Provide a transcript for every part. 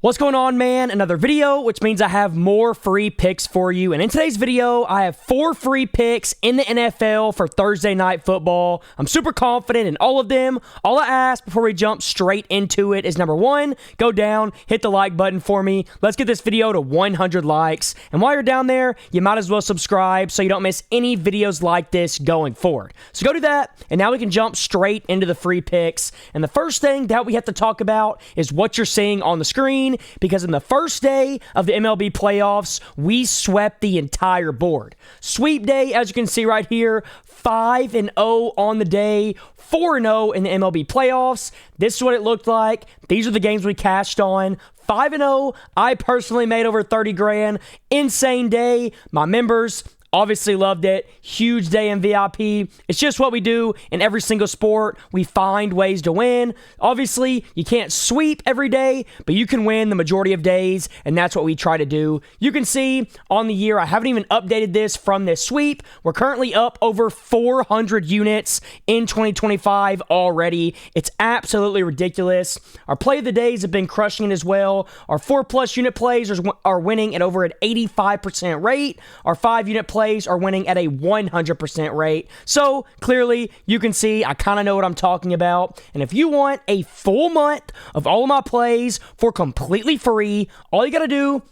What's going on, man? Another video, which means I have more free picks for you. And in today's video, I have 4 free picks in the NFL for Thursday Night Football. I'm super confident in all of them. All I ask before we jump straight into it is number 1, go down, hit the like button for me. Let's get this video to 100 likes. And while you're down there, you might as well subscribe so you don't miss any videos like this going forward. So go do that, and now we can jump straight into the free picks. And the first thing that we have to talk about is what you're seeing on the screen, because in the first day of the MLB playoffs, we swept the entire board. Sweep day, as you can see right here, 5-0 on the day, 4-0 in the MLB playoffs. This is what it looked like. These are the games we cashed on. 5-0. I personally made over 30 grand. Insane day. My members obviously loved it. Huge day in VIP. It's just what we do in every single sport. We find ways to win. Obviously, you can't sweep every day, but you can win the majority of days, and that's what we try to do. You can see on the year, I haven't even updated this from this sweep. We're currently up over 400 units in 2025 already. It's absolutely ridiculous. Our play of the days have been crushing it as well. Our 4+ unit plays are winning at over an 85% rate. Our 5-unit plays are winning at a 100% rate. So clearly you can see I kind of know what I'm talking about. And if you want a full month of all of my plays for completely free, all you got to do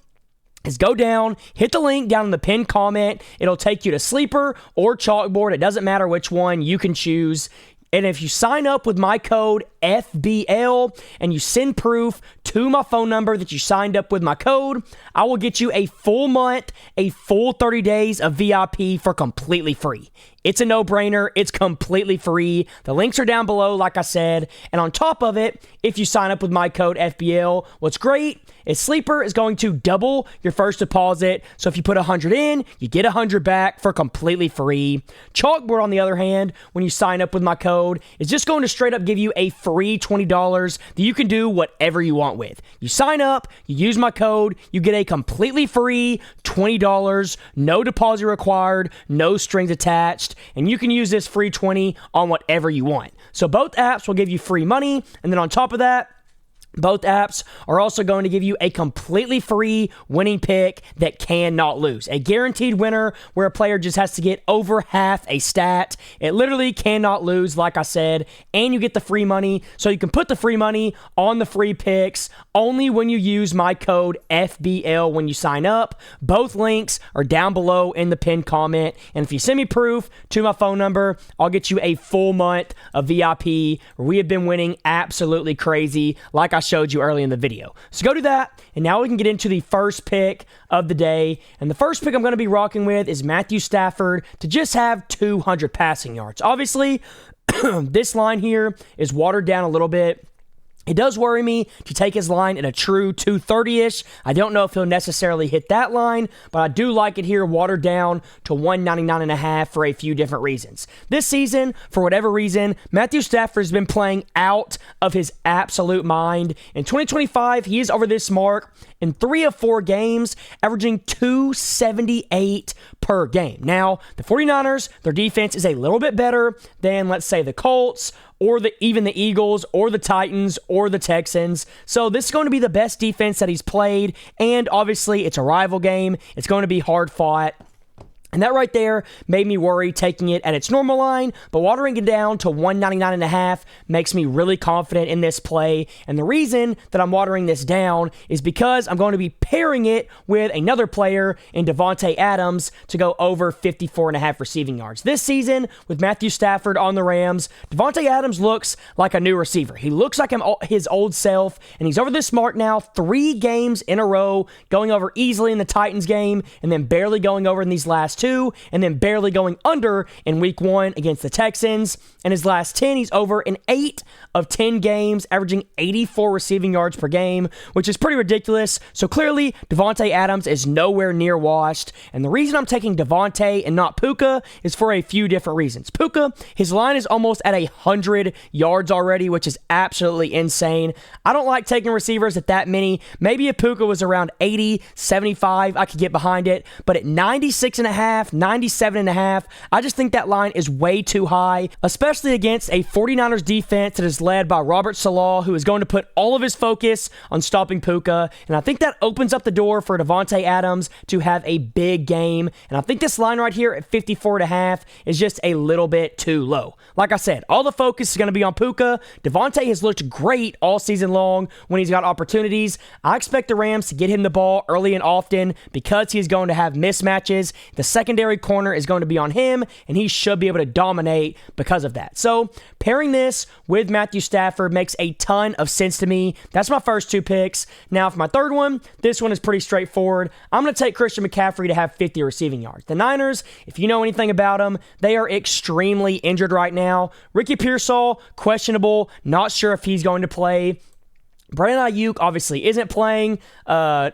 is go down, hit the link down in the pinned comment. It'll take you to Sleeper or Chalkboard. It doesn't matter which one, you can choose. And if you sign up with my code FBL and you send proof to my phone number that you signed up with my code, I will get you a full month, a full 30 days of VIP for completely free. It's a no-brainer. It's completely free. The links are down below, like I said. And on top of it, if you sign up with my code FBL, what's great is Sleeper is going to double your first deposit. So if you put 100 in, you get 100 back for completely free. Chalkboard, on the other hand, when you sign up with my code, is just going to straight up give you a free $20 that you can do whatever you want with. You sign up, you use my code, you get a completely free $20, no deposit required, no strings attached, and you can use this free 20 on whatever you want. So both apps will give you free money, and then on top of that, both apps are also going to give you a completely free winning pick that cannot lose. A guaranteed winner where a player just has to get over half a stat. It literally cannot lose, like I said, and you get the free money. So you can put the free money on the free picks only when you use my code FBL when you sign up. Both links are down below in the pinned comment. And if you send me proof to my phone number, I'll get you a full month of VIP where we have been winning absolutely crazy, like I showed you early in the video. So go do that, and now we can get into the first pick of the day. And the first pick I'm going to be rocking with is Matthew Stafford to just have 200 passing yards. Obviously, this line here is watered down a little bit. It does worry me to take his line at a true 230-ish. I don't know if he'll necessarily hit that line, but I do like it here watered down to 199.5 for a few different reasons. This season, for whatever reason, Matthew Stafford has been playing out of his absolute mind. In 2025, he is over this mark in 3 of 4 games, averaging 278 per game. Now, the 49ers, their defense is a little bit better than, let's say, the Colts, or even the Eagles, or the Titans, or the Texans. So this is going to be the best defense that he's played, and obviously it's a rival game. It's going to be hard fought. And that right there made me worry taking it at its normal line, but watering it down to 199.5 makes me really confident in this play. And the reason that I'm watering this down is because I'm going to be pairing it with another player in Davante Adams to go over 54.5 receiving yards. This season, with Matthew Stafford on the Rams, Davante Adams looks like a new receiver. He looks like his old self, and he's over this mark now 3 games in a row, going over easily in the Titans game, and then barely going over in these last 2, and then barely going under in week 1 against the Texans. And his last 10, he's over in 8 of 10 games, averaging 84 receiving yards per game, which is pretty ridiculous. So clearly, Davante Adams is nowhere near washed. And the reason I'm taking Davante and not Puka is for a few different reasons. Puka, his line is almost at 100 yards already, which is absolutely insane. I don't like taking receivers at that many. Maybe if Puka was around 80, 75, I could get behind it. But at 96.5, 97.5, 97.5. I just think that line is way too high, especially against a 49ers defense that is led by Robert Saleh, who is going to put all of his focus on stopping Puka. And I think that opens up the door for Davante Adams to have a big game. And I think this line right here at 54.5 is just a little bit too low. Like I said, all the focus is going to be on Puka. Davante has looked great all season long when he's got opportunities. I expect the Rams to get him the ball early and often because he's going to have mismatches. The secondary corner is going to be on him, and he should be able to dominate because of that. So pairing this with Matthew Stafford makes a ton of sense to me. That's my first two picks. Now for my third one, this one is pretty straightforward. I'm going to take Christian McCaffrey to have 50 receiving yards. The Niners, if you know anything about them, they are extremely injured right now. Ricky Pearsall, questionable. Not sure if he's going to play. Brandon Ayuk obviously isn't playing.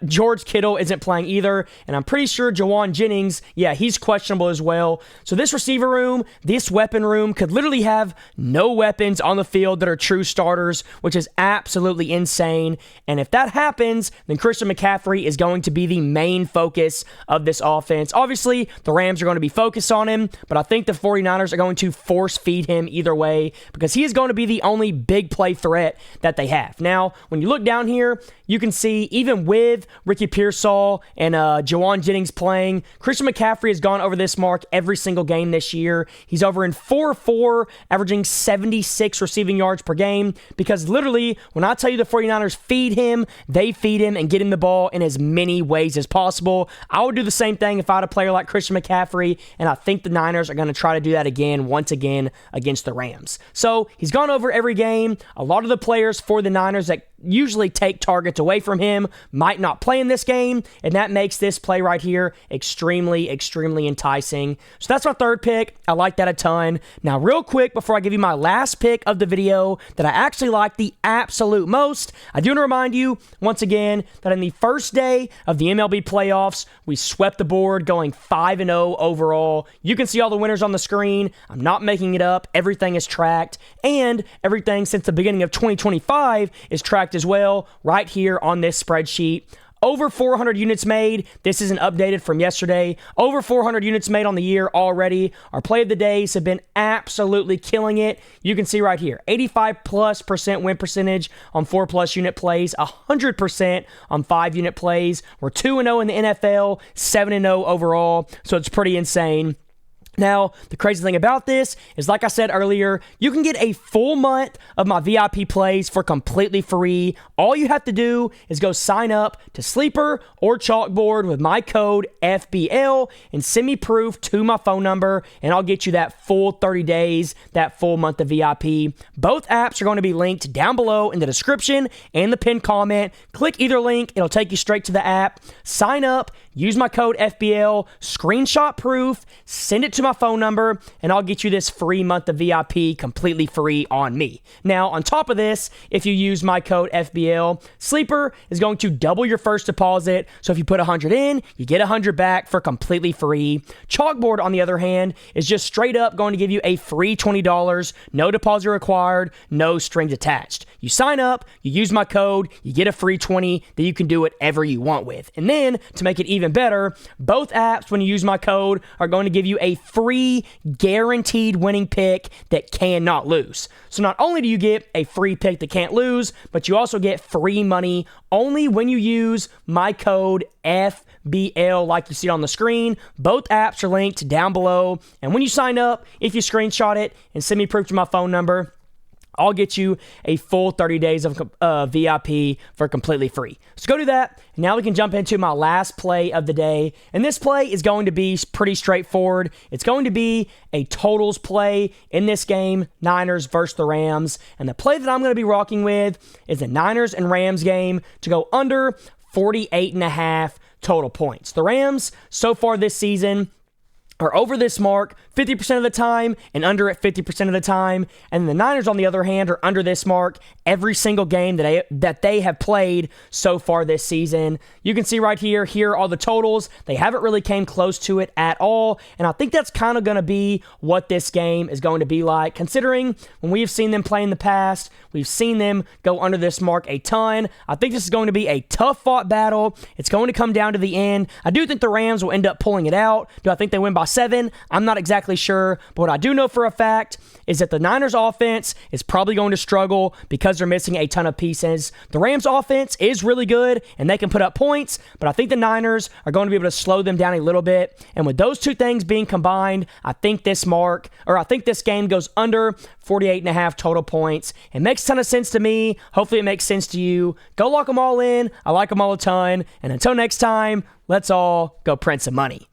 George Kittle isn't playing either. And I'm pretty sure Jawan Jennings, he's questionable as well. So this receiver room, this weapon room could literally have no weapons on the field that are true starters, which is absolutely insane. And if that happens, then Christian McCaffrey is going to be the main focus of this offense. Obviously, the Rams are going to be focused on him, but I think the 49ers are going to force feed him either way because he is going to be the only big play threat that they have. Now, when you look down here, you can see even with Ricky Pearsall and Jawan Jennings playing, Christian McCaffrey has gone over this mark every single game this year. He's over in 4-4, averaging 76 receiving yards per game because literally, when I tell you the 49ers feed him, they feed him and get him the ball in as many ways as possible. I would do the same thing if I had a player like Christian McCaffrey, and I think the Niners are going to try to do that once again against the Rams. So he's gone over every game. A lot of the players for the Niners that usually take targets away from him might not play in this game, and that makes this play right here extremely enticing. So that's my third pick. I like that a ton. Now, real quick, before I give you my last pick of the video that I actually like the absolute most, I do want to remind you once again that in the first day of the MLB playoffs, we swept the board going 5-0 overall. You can see all the winners on the screen. I'm not making it up. Everything is tracked, and everything since the beginning of 2025 is tracked as well right here on this spreadsheet. Over 400 units made. This isn't updated from yesterday. Over 400 units made on the year already. Our play of the days have been absolutely killing it. You can see right here, 85+% win percentage on 4+ unit plays, 100% on 5 unit plays. We're 2-0 in the NFL, 7-0 overall, so it's pretty insane. Now, the crazy thing about this is, like I said earlier, you can get a full month of my VIP plays for completely free. All you have to do is go sign up to Sleeper or Chalkboard with my code FBL and send me proof to my phone number, and I'll get you that full 30 days, that full month of VIP. Both apps are going to be linked down below in the description and the pinned comment. Click either link. It'll take you straight to the app. Sign up. Use my code FBL, screenshot proof, send it to my phone number, and I'll get you this free month of VIP completely free on me. Now, on top of this, if you use my code FBL, Sleeper is going to double your first deposit. So if you put 100 in, you get 100 back for completely free. Chalkboard, on the other hand, is just straight up going to give you a free $20, no deposit required, no strings attached. You sign up, you use my code, you get a free 20 that you can do whatever you want with. And then, to make it even better, both apps, when you use my code, are going to give you a free guaranteed winning pick that cannot lose. So not only do you get a free pick that can't lose, but you also get free money only when you use my code FBL like you see on the screen. Both apps are linked down below. And when you sign up, if you screenshot it and send me proof to my phone number, I'll get you a full 30 days of VIP for completely free. So go do that. Now we can jump into my last play of the day. And this play is going to be pretty straightforward. It's going to be a totals play in this game, Niners versus the Rams. And the play that I'm going to be rocking with is the Niners and Rams game to go under 48.5 total points. The Rams, so far this season, are over this mark 50% of the time and under it 50% of the time. And the Niners, on the other hand, are under this mark every single game that they have played so far this season. You can see right here are all the totals. They haven't really came close to it at all. And I think that's kind of going to be what this game is going to be like, considering when we've seen them play in the past, we've seen them go under this mark a ton. I think this is going to be a tough-fought battle. It's going to come down to the end. I do think the Rams will end up pulling it out. Do I think they win by 7? I'm not exactly sure, but what I do know for a fact is that the Niners offense is probably going to struggle because they're missing a ton of pieces. The Rams offense is really good and they can put up points, but I think the Niners are going to be able to slow them down a little bit. And with those two things being combined, I think this game goes under 48.5 total points. It makes a ton of sense to me. Hopefully it makes sense to you. Go lock them all in. I like them all a ton. And until next time, let's all go print some money.